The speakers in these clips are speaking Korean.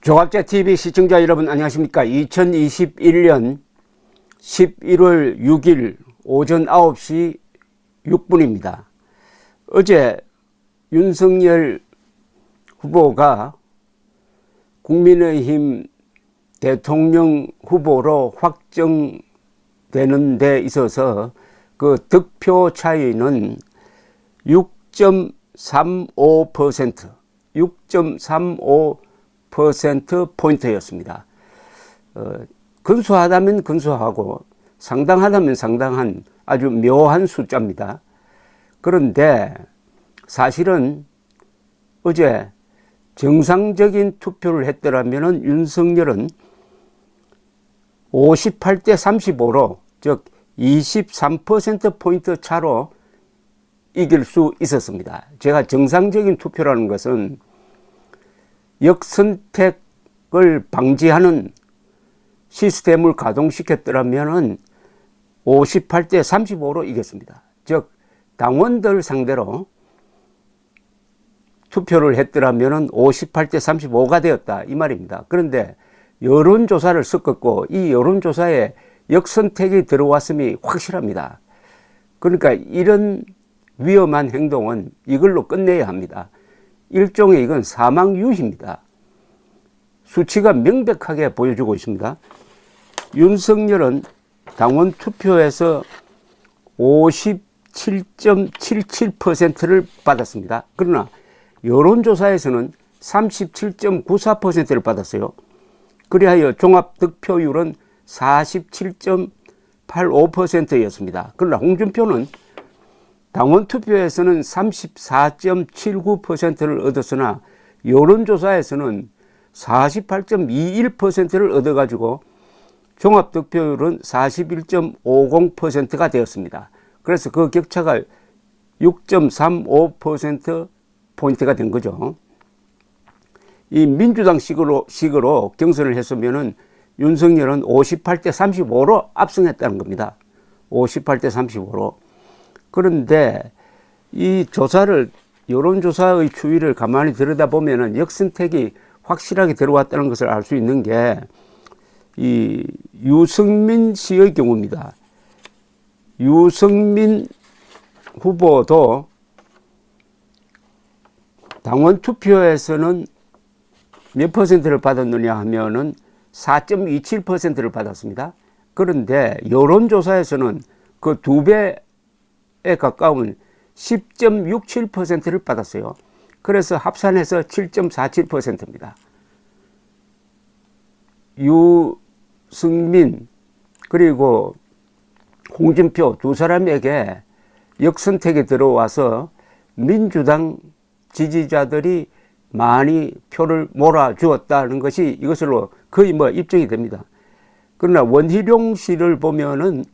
조갑제TV 시청자 여러분 안녕하십니까. 2021년 11월 6일 오전 9시 6분입니다. 어제 윤석열 후보가 국민의힘 대통령 후보로 확정되는 데 있어서 그 득표 차이는 6.35%, 6.35%포인트였습니다. 근소하다면 근소하고 상당하다면 상당한 아주 묘한 숫자입니다. 그런데 사실은 어제 정상적인 투표를 했더라면 윤석열은 58대 35로 즉 23%포인트 차로 이길 수 있었습니다. 제가 정상적인 투표라는 것은 역선택을 방지하는 시스템을 가동시켰더라면 58대 35로 이겼습니다. 즉 당원들 상대로 투표를 했더라면 58대 35가 되었다 이 말입니다. 그런데 여론조사를 섞었고 이 여론조사에 역선택이 들어왔음이 확실합니다. 그러니까 이런 위험한 행동은 이걸로 끝내야 합니다. 일종의 이건 사망유희입니다. 수치가 명백하게 보여주고 있습니다. 윤석열은 당원 투표에서 57.77%를 받았습니다. 그러나 여론조사에서는 37.94%를 받았어요. 그리하여 종합득표율은 47.85%였습니다. 그러나 홍준표는 당원 투표에서는 34.79%를 얻었으나 여론조사에서는 48.21%를 얻어가지고 종합득표율은 41.50%가 되었습니다. 그래서 그 격차가 6.35%포인트가 된 거죠. 이 민주당식으로 경선을 했으면은 윤석열은 58대 35로 압승했다는 겁니다. 58대 35로. 그런데 이 조사를, 여론조사의 추이를 가만히 들여다보면은 역선택이 확실하게 들어왔다는 것을 알 수 있는 게 이 유승민 씨의 경우입니다. 유승민 후보도 당원 투표에서는 몇 퍼센트를 받았느냐 하면은 4.27%를 받았습니다. 그런데 여론조사에서는 그 2배에 가까운 10.67%를 받았어요. 그래서 합산해서 7.47%입니다. 유승민 그리고 홍준표 두 사람에게 역선택이 들어와서 민주당 지지자들이 많이 표를 몰아주었다는 것이 이것으로 거의 입증이 됩니다. 그러나 원희룡 씨를 보면은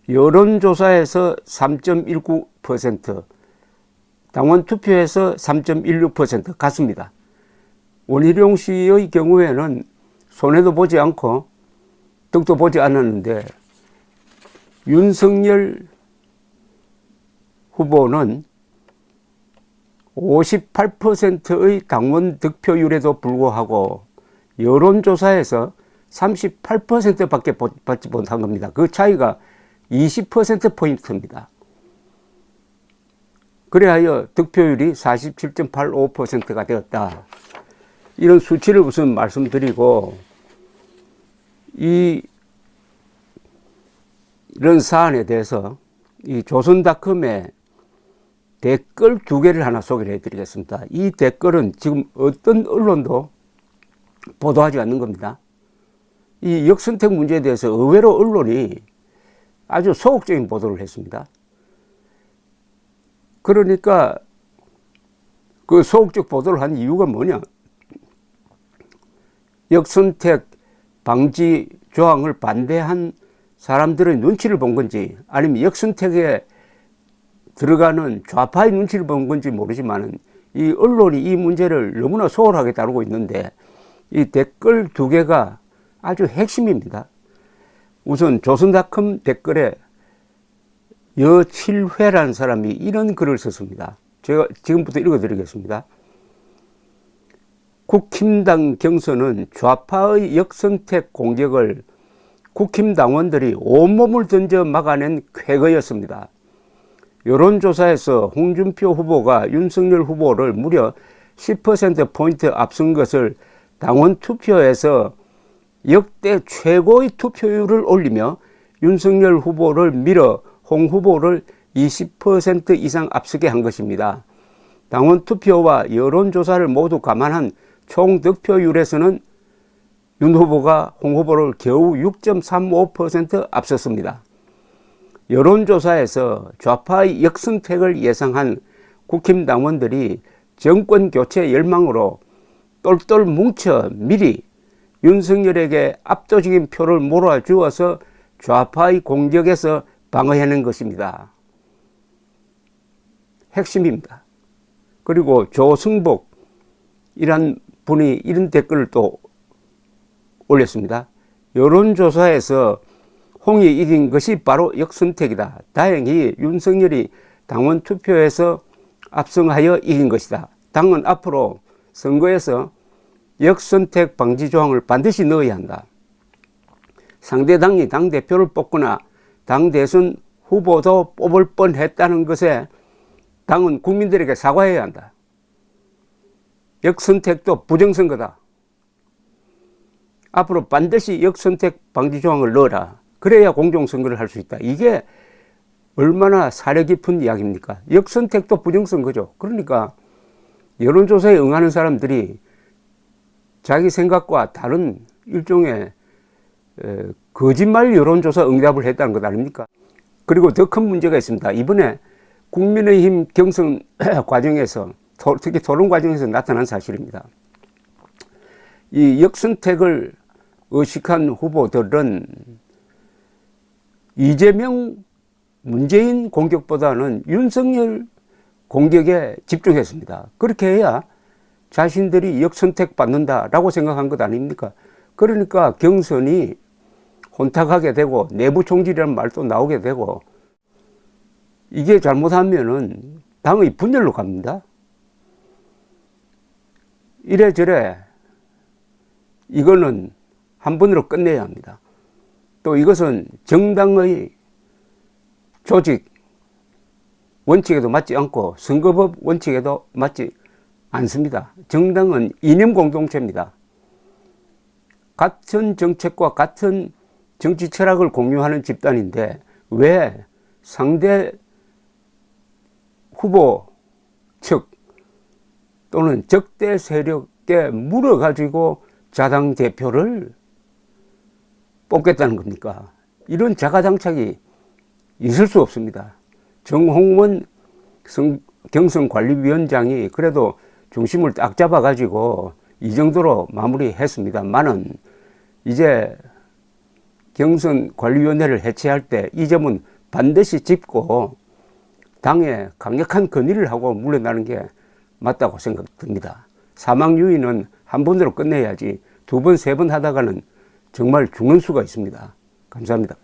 여론조사에서 3.19%, 당원 투표에서 3.16% 같습니다. 원희룡 씨의 경우에는 손해도 보지 않고 덕도 보지 않았는데 윤석열 후보는 58%의 당원 득표율에도 불구하고 여론조사에서 38%밖에 받지 못한 겁니다. 그 차이가 20%포인트입니다. 그래야 득표율이 47.85%가 되었다. 이런 수치를 우선 말씀드리고 이런 사안에 대해서 이 조선닷컴에 댓글 2개를 하나 소개를 해드리겠습니다. 이 댓글은 지금 어떤 언론도 보도하지 않는 겁니다. 이 역선택 문제에 대해서 의외로 언론이 아주 소극적인 보도를 했습니다. 그러니까 그 소극적 보도를 한 이유가 뭐냐? 역선택 방지 조항을 반대한 사람들의 눈치를 본 건지 아니면 역선택에 들어가는 좌파의 눈치를 본 건지 모르지만은 이 언론이 이 문제를 너무나 소홀하게 다루고 있는데 이 댓글 2개가 아주 핵심입니다. 우선 조선닷컴 댓글에 여칠회라는 사람이 이런 글을 썼습니다. 제가 지금부터 읽어드리겠습니다. 국힘당 경선은 좌파의 역선택 공격을 국힘당원들이 온몸을 던져 막아낸 쾌거였습니다. 여론조사에서 홍준표 후보가 윤석열 후보를 무려 10%포인트 앞선 것을 당원 투표에서 역대 최고의 투표율을 올리며 윤석열 후보를 밀어 홍 후보를 20% 이상 앞서게 한 것입니다. 당원 투표와 여론조사를 모두 감안한 총 득표율에서는 윤 후보가 홍 후보를 겨우 6.35% 앞섰습니다. 여론조사에서 좌파의 역선택을 예상한 국힘당원들이 정권교체 열망으로 똘똘 뭉쳐 미리 윤석열에게 압도적인 표를 몰아주어서 좌파의 공격에서 방어해낸 것입니다. 핵심입니다. 그리고 조승복이란 분이 이런 댓글을 또 올렸습니다. 여론조사에서 홍이 이긴 것이 바로 역선택이다. 다행히 윤석열이 당원 투표에서 압승하여 이긴 것이다. 당은 앞으로 선거에서 역선택 방지 조항을 반드시 넣어야 한다. 상대 당이 당대표를 뽑거나 당대선 후보도 뽑을 뻔했다는 것에 당은 국민들에게 사과해야 한다. 역선택도 부정선거다. 앞으로 반드시 역선택 방지 조항을 넣어라. 그래야 공정선거를 할 수 있다. 이게 얼마나 사려 깊은 이야기입니까? 역선택도 부정선거죠. 그러니까 여론조사에 응하는 사람들이 자기 생각과 다른 일종의 거짓말 여론조사 응답을 했다는 것 아닙니까? 그리고 더 큰 문제가 있습니다. 이번에 국민의힘 경선 과정에서 특히 토론 과정에서 나타난 사실입니다. 이 역선택을 의식한 후보들은 이재명, 문재인 공격보다는 윤석열 공격에 집중했습니다. 그렇게 해야 자신들이 역선택 받는다라고 생각한 것 아닙니까? 그러니까 경선이 혼탁하게 되고 내부 총질이라는 말도 나오게 되고 이게 잘못하면은 당의 분열로 갑니다. 이래저래 이거는 한 번으로 끝내야 합니다. 또 이것은 정당의 조직 원칙에도 맞지 않고 선거법 원칙에도 맞지 않습니다. 정당은 이념 공동체입니다. 같은 정책과 같은 정치 철학을 공유하는 집단인데 왜 상대 후보 측 또는 적대 세력에 물어가지고 자당 대표를 뽑겠다는 겁니까? 이런 자가당착이 있을 수 없습니다. 정홍원 경선관리위원장이 그래도 중심을 딱 잡아가지고 이 정도로 마무리했습니다만은 이제 경선관리위원회를 해체할 때 이 점은 반드시 짚고 당에 강력한 건의를 하고 물러나는 게 맞다고 생각됩니다. 사망 유인은 한 번으로 끝내야지 두 번, 세 번 하다가는 정말 죽는 수가 있습니다. 감사합니다.